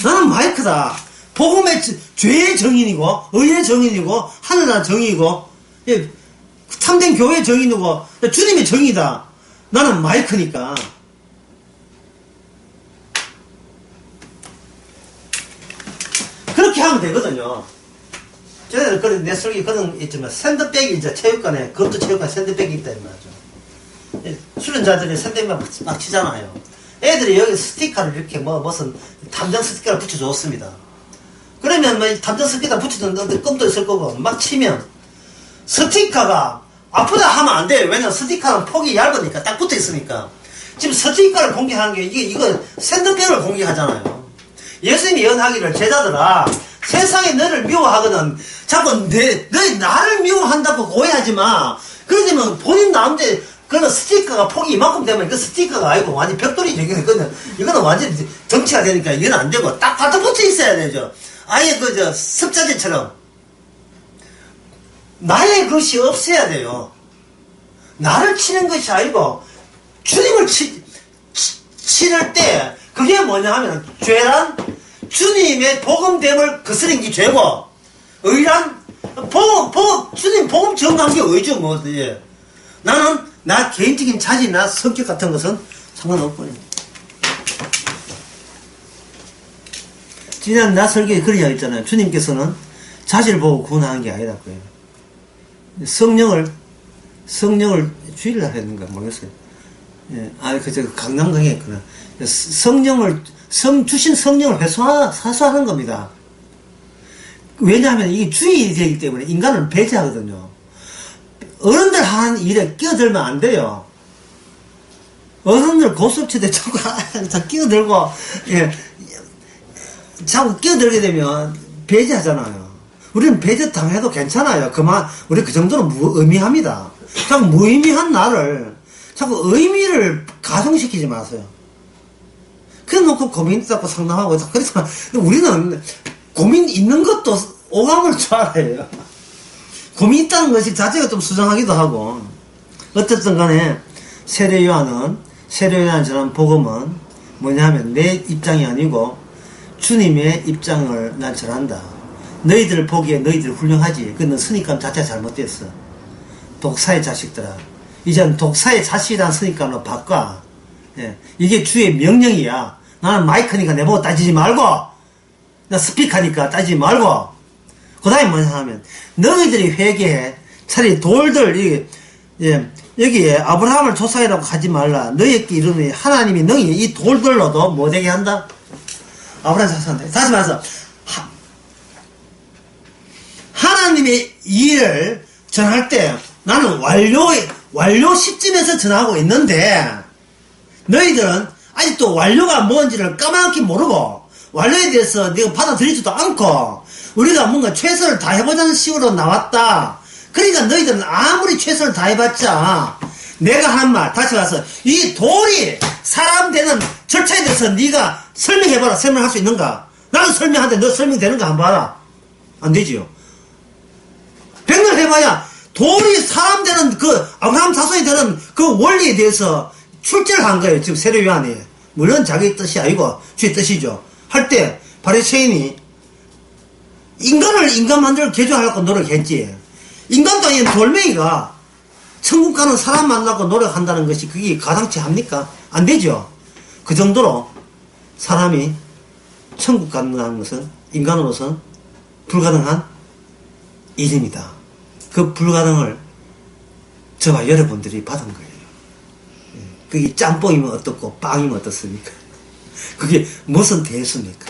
[SPEAKER 1] 나는 마이크다. 복음의 죄의 정인이고, 의의 정인이고, 하늘나라 정인이고, 예, 참된 교회의 정인이고, 주님의 정이다. 나는 마이크니까. 그렇게 하면 되거든요. 저는 그런 내 속에 그런 있지만, 샌드백이 이제 체육관에, 그것도 체육관 샌드백이 있다, 이 말이죠. 수련자들이 샌드백만 막 치잖아요. 애들이 여기 스티커를 이렇게 무슨 탐정 스티커를 붙여줬습니다. 그러면 탐정 스티커 붙여줬는데 껌도 있을 거고 막 치면 스티커가 아프다 하면 안 돼요. 왜냐면 스티커는 폭이 얇으니까 딱 붙어 있으니까. 지금 스티커를 공개하는 게 이거 샌드백을 공개하잖아요. 예수님이 예언하기를 제자들아 세상에 너를 미워하거든 자꾸 너희 나를 미워한다고 오해하지 마. 그러면 본인 나름대로 그거는 스티커가 폭이 이만큼 되면 그 스티커가 아니고 완전 벽돌이죠. 이거는 완전 정치가 되니까 이건 안 되고 딱 갖다 붙여 있어야 되죠. 아예 습자제처럼. 나의 것이 없어야 돼요. 나를 치는 것이 아니고 주님을 치를 때 그게 뭐냐 하면 죄란 주님의 복음됨을 거스린 게 죄고 의란 주님 복음 정한 게 의죠 뭐. 예. 나는 나 개인적인 자질이나 성격 같은 것은 상관없거든요. 지난 나 설교에 그런 이야기 있잖아요. 주님께서는 자질을 보고 구원하는 게 아니라고요. 성령을 주일날 했는가 모르겠어요. 예, 그저 강남 강의 했구나. 주신 성령을 사수하는 겁니다. 왜냐하면 이게 주일이 되기 때문에 인간은 배제하거든요. 어른들 하는 일에 끼어들면 안 돼요. 어른들 고속체대 자꾸 끼어들고, 예, 자꾸 끼어들게 되면 배제하잖아요. 우리는 배제 당해도 괜찮아요. 우리 그 정도는 무의미합니다. 자꾸 무의미한 나를 자꾸 의미를 가중시키지 마세요. 그래 놓고 고민 잡고 상담하고 그래서 우리는 고민 있는 것도 오감을 줄 알아요. 고민 있다는 것이 자체가 좀 수정하기도 하고 어쨌든 간에 세례요한 저런 복음은 뭐냐면 내 입장이 아니고 주님의 입장을 난 전한다. 너희들 보기에 너희들 훌륭하지. 그건 선입감 자체가 잘못됐어. 독사의 자식들아. 이젠 독사의 자식이라는 선입감으로 바꿔. 예. 이게 주의 명령이야. 나는 마이크니까 내보고 따지지 말고, 나 스피커니까 따지지 말고, 그 다음에 뭐냐 하면, 너희들이 회개해. 차라리 돌들, 여기에 아브라함을 조상이라고 하지 말라. 너희에게 이르노니 하나님이 너희 이 돌들로도 못되게 한다? 아브라함 자손한테. 다시 말해서, 하나님의 일을 전할 때 나는 완료 시점에서 전하고 있는데 너희들은 아직도 완료가 뭔지를 까맣게 모르고 완료에 대해서 네가 받아들이지도 않고 우리가 뭔가 최선을 다해보자는 식으로 나왔다. 그러니까 너희들은 아무리 최선을 다해봤자 내가 한 말 다시 와서 이 돌이 사람 되는 절차에 대해서 네가 설명해봐라. 설명할 수 있는가? 나는 설명하는데 너 설명되는가 한번 봐라. 안 되지요. 백날 해봐야 돌이 사람 되는 아브라함 자손이 되는 그 원리에 대해서 출제를 한 거예요. 지금 세례요한이. 물론 자기 뜻이 아니고 주의 뜻이죠. 할 때 바리새인이 인간 만들어 개조하려고 노력했지. 인간도 아닌 돌멩이가 천국 가는 사람 만나고 노력한다는 것이 그게 가당치 합니까? 안 되죠. 그 정도로 사람이 천국 간다는 것은 인간으로서는 불가능한 일입니다. 그 불가능을 저와 여러분들이 받은 거예요. 그게 짬뽕이면 어떻고 빵이면 어떻습니까? 그게 무슨 대수입니까?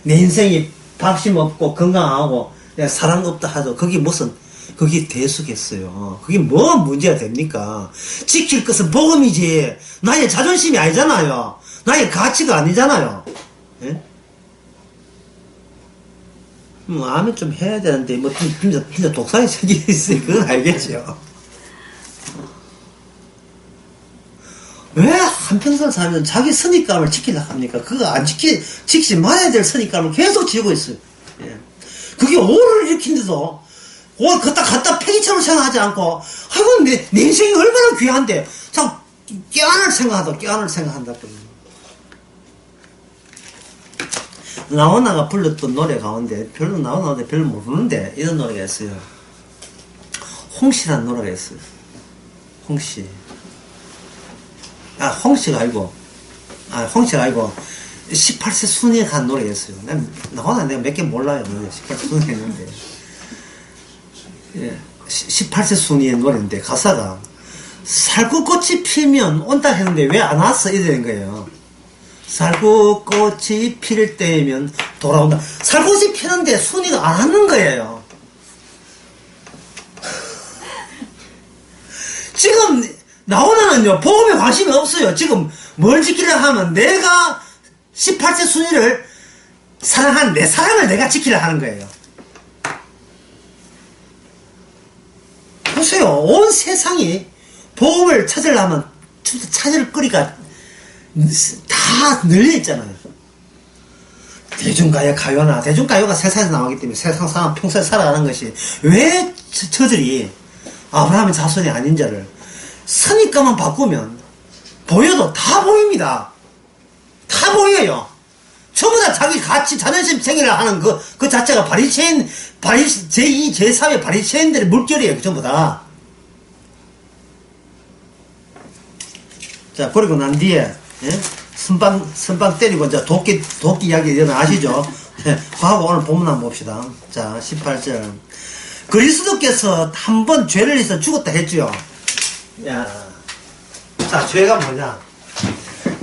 [SPEAKER 1] 내 인생이 밥심 없고 건강하고 사랑 없다 하죠. 그게 대수겠어요. 그게 뭐 문제가 됩니까? 지킬 것은 복음이지 나의 자존심이 아니잖아요. 나의 가치가 아니잖아요. 예? 마음에 좀 해야 되는데, 진짜 독사의 색이 있어요. 그건 알겠죠. 왜 한평생 살면 자기 선입감을 지키려고 합니까? 그거 지키지 말아야 될 선입감을 계속 지우고 있어요. 예. 그게 오를 일으킨데도, 갖다 폐기처럼 생각하지 않고, 아이고, 내 인생이 얼마나 귀한데, 자꾸 깨안을 생각한다. 나훈아가 불렀던 노래 가운데 나훈아한테 별로 모르는데 이런 노래가 있어요. 홍시라는 노래가 있어요. 홍시. 홍시가 아니고 18세 순위에 간 노래가 있어요. 나훈아 내가 몇 개 몰라요. 18세 순위에 있는데 18세 순위의 노래인데 가사가 살구꽃이 피면 온다 했는데 왜 안 왔어? 이래 된 거예요. 살구꽃이 필 때면 돌아온다. 살구꽃이 피는데 순위가 안 하는 거예요. 지금 나오나는요 복음에 관심이 없어요. 지금 뭘 지키려 하면 내가 18세 순위를 사랑한 내 사랑을 내가 지키려 하는 거예요. 보세요. 온 세상이 복음을 찾으려면 찾을 거리가 다 널려있잖아요. 대중가요, 가요나, 대중가요가 세상에서 나오기 때문에 세상 사람 평소에 살아가는 것이 왜 저들이 아브라함의 자손이 아닌 자를 선입감만 바꾸면 보여도 다 보입니다. 다 보여요. 전부 다 자기 가치, 자존심 생일을 하는 그 자체가 제2, 제3의 바리새인들의 물결이에요. 전부 다. 자, 그리고 난 뒤에, 예? 선빵 때리고, 이제 도끼 이야기 여러분 아시죠? 예, 과거 오늘 본문 한번 봅시다. 자, 18절. 그리스도께서 한 번 죄를 해서 죽었다 했죠. 야. 자, 죄가 뭐냐?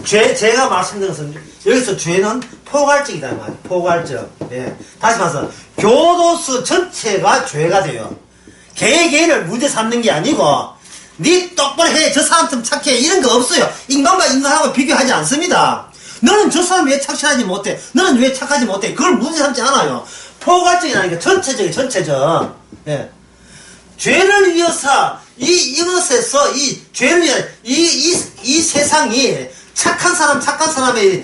[SPEAKER 1] 제가 말씀드린 것은, 여기서 죄는 포괄적이다, 말이야. 포괄적. 예. 다시 말해서, 교도소 전체가 죄가 돼요. 개개인을 문제 삼는 게 아니고, 니 똑바로 해, 저 사람처럼 착해, 이런 거 없어요. 인간과 인간하고 비교하지 않습니다. 너는 저 사람 왜 착하지 못해? 너는 왜 착하지 못해? 그걸 문제 삼지 않아요. 포괄적이라는 게 전체적. 예. 죄를 위해서, 이것에서, 죄를 위해, 이 세상이 착한 사람의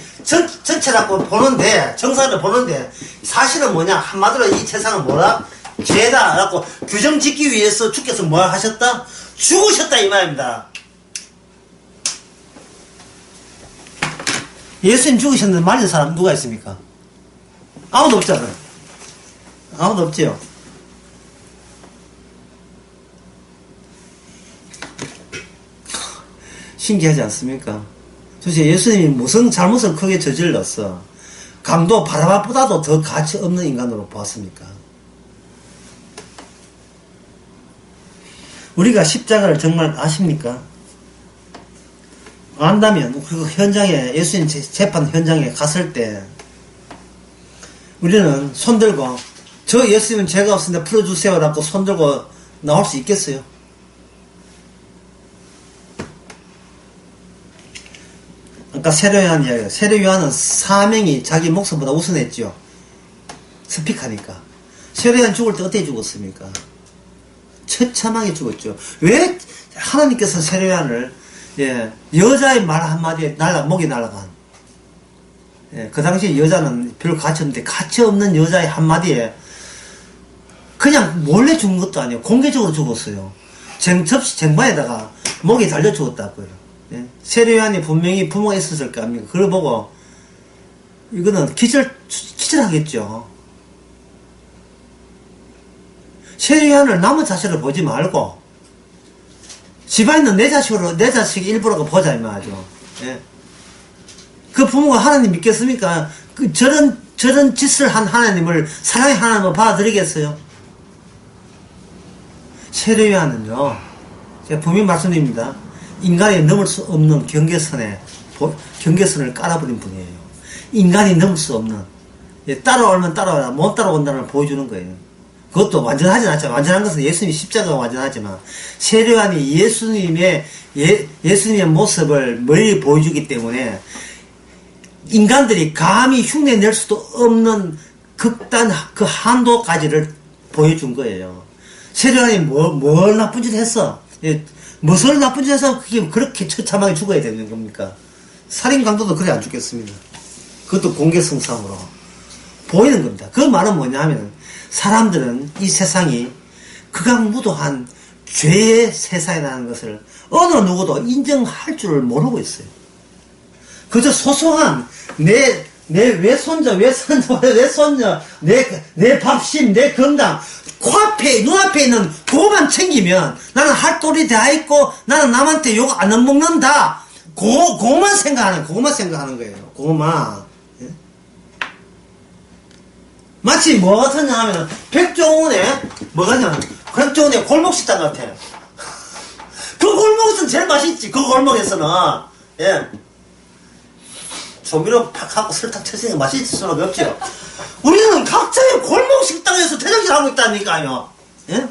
[SPEAKER 1] 전체라고 보는데, 정사를 보는데, 사실은 뭐냐? 한마디로 이 세상은 뭐라? 죄다. 라고 규정 짓기 위해서 주께서 뭘 하셨다? 죽으셨다, 이 말입니다. 예수님 죽으셨는데 말린 사람 누가 있습니까? 아무도 없잖아요. 아무도 없지요. 신기하지 않습니까? 도대체 예수님이 무슨 잘못을 크게 저질렀어? 강도 바라바보다도 더 가치 없는 인간으로 보았습니까? 우리가 십자가를 정말 아십니까? 안다면 그 현장에 예수님 재판 현장에 갔을 때 우리는 손들고 저 예수님은 죄가 없으니까 풀어주세요라고 손들고 나올 수 있겠어요? 아까 세례요한 이야기가 세례요한은 사명이 자기 목숨보다 우선했죠. 스픽하니까. 세례요한 죽을 때 어떻게 죽었습니까? 처참하게 죽었죠. 왜 하나님께서 세례요한을 여자의 말 한마디에 목이 날아간 그 당시에 여자는 별 가치 없는데 가치 없는 여자의 한마디에 그냥 몰래 죽은 것도 아니에요. 공개적으로 죽었어요. 접시 쟁반에다가 목이 달려 죽었다고요. 세례요한이 분명히 부모가 있었을 거 아닙니까? 그걸 보고 이거는 기절하겠죠. 세례요한을 남의 자식을 보지 말고 집안에 있는 내 자식 일부러 보자 이 말이죠. 예. 그 부모가 하나님 믿겠습니까? 저런 짓을 한 하나님을 사랑의 하나님을 받아들이겠어요? 세례요한은요, 제가 분명히 말씀드립니다. 인간이 넘을 수 없는 경계선을 깔아버린 분이에요. 인간이 넘을 수 없는, 따라오면 따라와라, 못 따라온다는 걸 보여주는 거예요. 그것도 완전하진 않죠. 완전한 것은 예수님이 십자가가 완전하지만, 세례요한이 예수님의 모습을 멀리 보여주기 때문에, 인간들이 감히 흉내낼 수도 없는 극단, 그 한도까지를 보여준 거예요. 세례요한이 뭘 나쁜 짓 했어? 무엇을 나쁜 짓 해서 그렇게 처참하게 죽어야 되는 겁니까? 살인 강도도 그래 안 죽겠습니다. 그것도 공개성상으로 보이는 겁니다. 그 말은 뭐냐 하면 사람들은 이 세상이 극악무도한 죄의 세상이라는 것을 어느 누구도 인정할 줄을 모르고 있어요. 그저 소소한 내 외손자, 내 밥심, 내 건강, 눈앞에 있는 그거만 챙기면 나는 할 도리 다 있고 나는 남한테 욕 안 먹는다. 그거만 생각하는 거예요. 그거만. 예? 마치 뭐 같았냐 하면 백종원의 백종원의 골목식당 같아. 그 골목에서는 제일 맛있지. 그 골목에서는 조미료 팍 하고 설탕 쳐서 맛있을 수는 없죠. 우리는 각자의 골목 식당에서 퇴장질 하고 있다니까요. 예?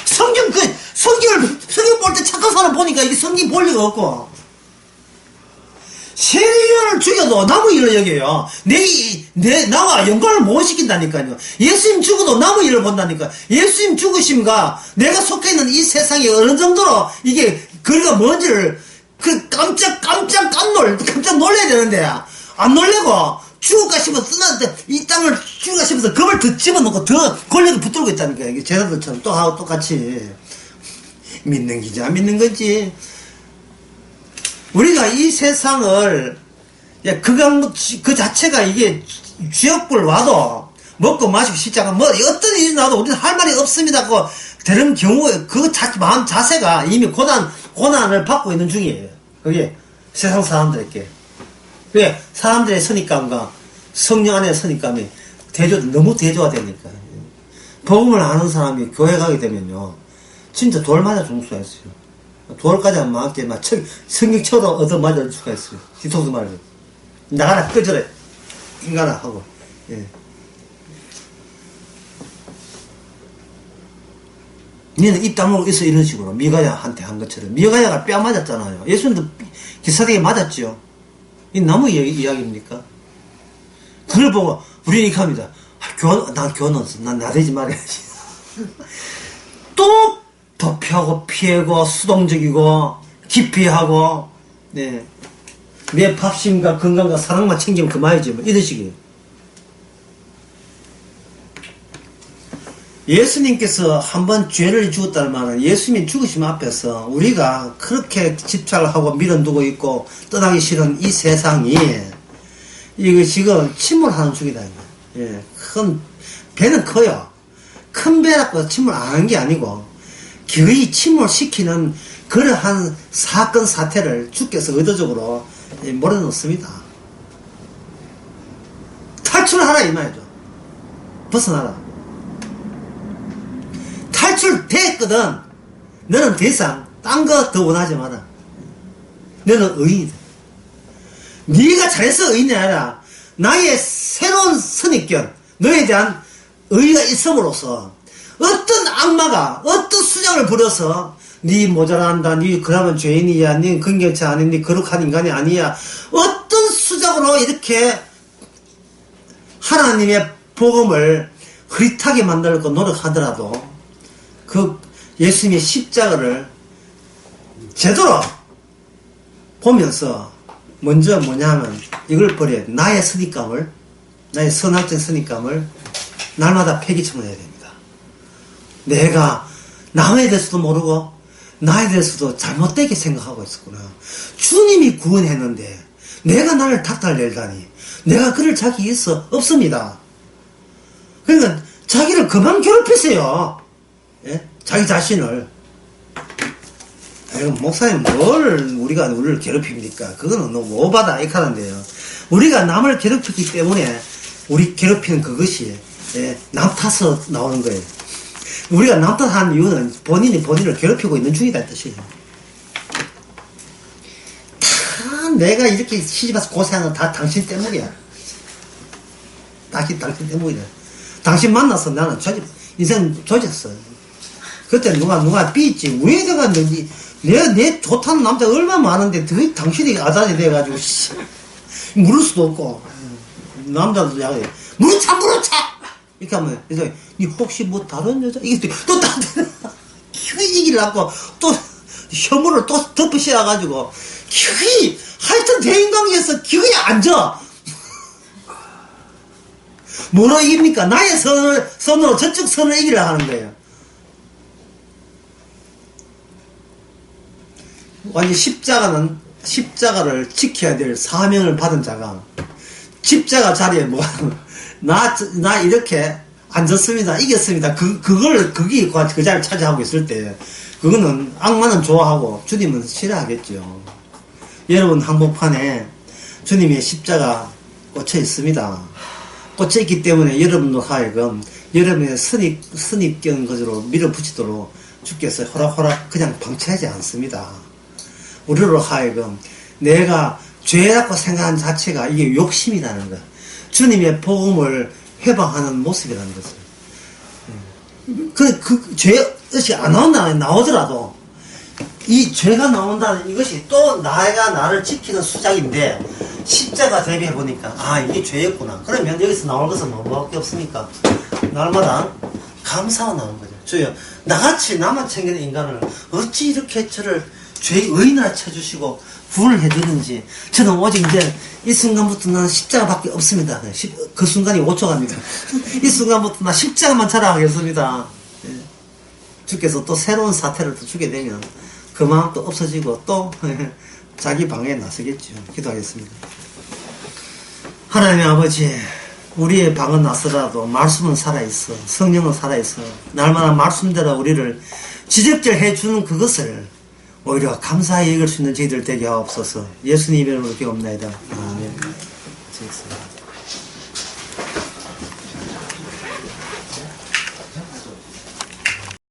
[SPEAKER 1] 성경 볼 때 착한 사람 보니까 이게 성경 볼 리가 없고. 세례요한을 죽여도 남의 일을 여겨요. 나와 연관을 못 시킨다니까요. 예수님 죽어도 남의 일을 본다니까. 예수님 죽으심과 내가 속해 있는 이 세상이 어느 정도로 이게 거리가 뭔지를 깜짝 놀래야 되는데, 안 놀래고, 죽을까 싶어서 이 땅을 죽을까 싶어서 겁을 더 집어넣고 더 권력을 붙들고 있다니까. 이게 제자들처럼 또 하고 똑같이. 믿는 기자, 믿는 거지. 우리가 이 세상을 야, 그 자체가 이게 지역불 와도 먹고 마시고 십자가 뭐 어떤 일이 나도 우리는 할 말이 없습니다. 그 되는 경우에 마음 자세가 이미 고난을 받고 있는 중이에요. 그게 세상 사람들에게. 왜? 사람들의 선입감과 성령 안의 선입감이 너무 대조화되니까. 복음을 아는 사람이 교회 가게 되면요. 진짜 돌 맞아 죽을 수가 있어요. 돌까지 안 맞게 막 성경처럼 얻어 맞을 수가 있어요. 뒤통수 말고. 나가라, 꺼져라. 인간아, 하고. 예. 니는 입 다물고 있어, 이런 식으로. 미가야한테 한 것처럼. 미가야가 뺨 맞았잖아요. 예수님도 기사대에 맞았죠. 이 너무 이야기입니까? 그걸 보고, 우리는 이렇게 합니다. 난 교원 없어. 난 나대지 말아야지. 또, 도피하고, 피하고, 수동적이고, 기피하고, 네. 내 밥심과 건강과 사랑만 챙기면 그만이지. 뭐, 이런 식이에요. 예수님께서 한번 죄를 지었다는 말은 예수님 죽으심 앞에서 우리가 그렇게 집착을 하고 밀어두고 있고 떠나기 싫은 이 세상이 이거 지금 침몰하는 중이다. 예, 배는 커요. 큰 배라고 침몰 안 하는 게 아니고 거의 침몰시키는 그러한 사건 사태를 주께서 의도적으로 몰아넣습니다. 탈출하라 이 말이죠. 벗어나라. 탈출됐거든. 너는 더 이상 딴 거 더 원하지 마라. 너는 의인이다. 네가 잘해서 의인이 아니라 나의 새로운 선입견, 너에 대한 의의가 있음으로써 어떤 악마가 어떤 수작을 부려서 네 모자란다, 네 그러면 죄인이야, 네 긍정치 않은, 네 거룩한 인간이 아니야, 어떤 수작으로 이렇게 하나님의 복음을 흐릿하게 만들고 노력하더라도 그 예수님의 십자가를 제대로 보면서 먼저 뭐냐면 이걸 버려야 돼. 나의 선입감을, 나의 선악적 선입감을 날마다 폐기청을 해야 됩니다. 내가 남에 대해서도 모르고 나에 대해서도 잘못되게 생각하고 있었구나. 주님이 구원했는데 내가 나를 닥달낼다니. 내가 그럴 자격이 없습니다. 그러니까 자기를 그만 괴롭히세요. 예? 자기 자신을. 목사님 우리를 괴롭힙니까? 그거는 너무 오바다 이렇게 하는데요. 우리가 남을 괴롭히기 때문에 우리 괴롭히는 그것이 남 탓으로 나오는 거예요. 우리가 남 탓하는 이유는 본인이 본인을 괴롭히고 있는 중이다 뜻이에요. 다 내가 이렇게 시집와서 고생하는 건 다 당신 때문이야. 당신 때문이야. 당신 만나서 나는 인생 조졌어. 그때 누가 삐있지. 왜 내가 내 좋다는 남자가 얼마나 많은데 당신이 아단이 돼가지고 물을 수도 없고 남자도 야해 물어차 이렇게 하면 그래서 니 혹시 뭐 다른 여자 이게 또 다른 이기려고 또 혐오를 또 덮어 씌워가지고 하여튼 대인관계에서 기어이 앉아. 뭐로 이깁니까? 나의 선으로 저쪽 선을 이기려 하는 거예요. 완전 십자가를 지켜야 될 사명을 받은 자가 십자가 자리에 나 이렇게 앉았습니다. 이겼습니다. 그게 그 자리를 차지하고 있을 때 그거는 악마는 좋아하고 주님은 싫어하겠죠. 여러분 한복판에 주님의 십자가 꽂혀 있습니다. 꽂혀 있기 때문에 여러분도 하여금 여러분의 선입견 것으로 밀어붙이도록 주께서 호락호락 그냥 방치하지 않습니다. 우리로 하여금 내가 죄라고 생각하는 자체가 이게 욕심이라는 것, 주님의 복음을 회방하는 모습이라는 것을 죄것이 안 나오더라도 이 죄가 나온다는 이것이 또 나를 지키는 수작인데 십자가 대비해 보니까 이게 죄였구나. 그러면 여기서 나올 것은 뭐밖에 없습니까? 날마다 감사가 나오는 거죠. 주여 나같이 나만 챙기는 인간을 어찌 이렇게 저를 죄의 의인을 쳐주시고 구원을 해주는지 저는 오직 이제 이 순간부터 나는 십자가밖에 없습니다. 그 순간이 5초 갑니다. 이 순간부터 나 십자가만 자랑하겠습니다. 주께서 또 새로운 사태를 또 주게 되면 그 마음 또 없어지고 또 자기 방에 나서겠죠. 기도하겠습니다. 하나님 아버지, 우리의 방은 낯설어도 말씀은 살아있어. 성령은 살아있어. 날마다 말씀대로 우리를 지적질해 주는 그것을 오히려 감사히 여길 수 있는 저희들 되게 하옵소서. 예수님 이름으로 기도합나이다. 아멘.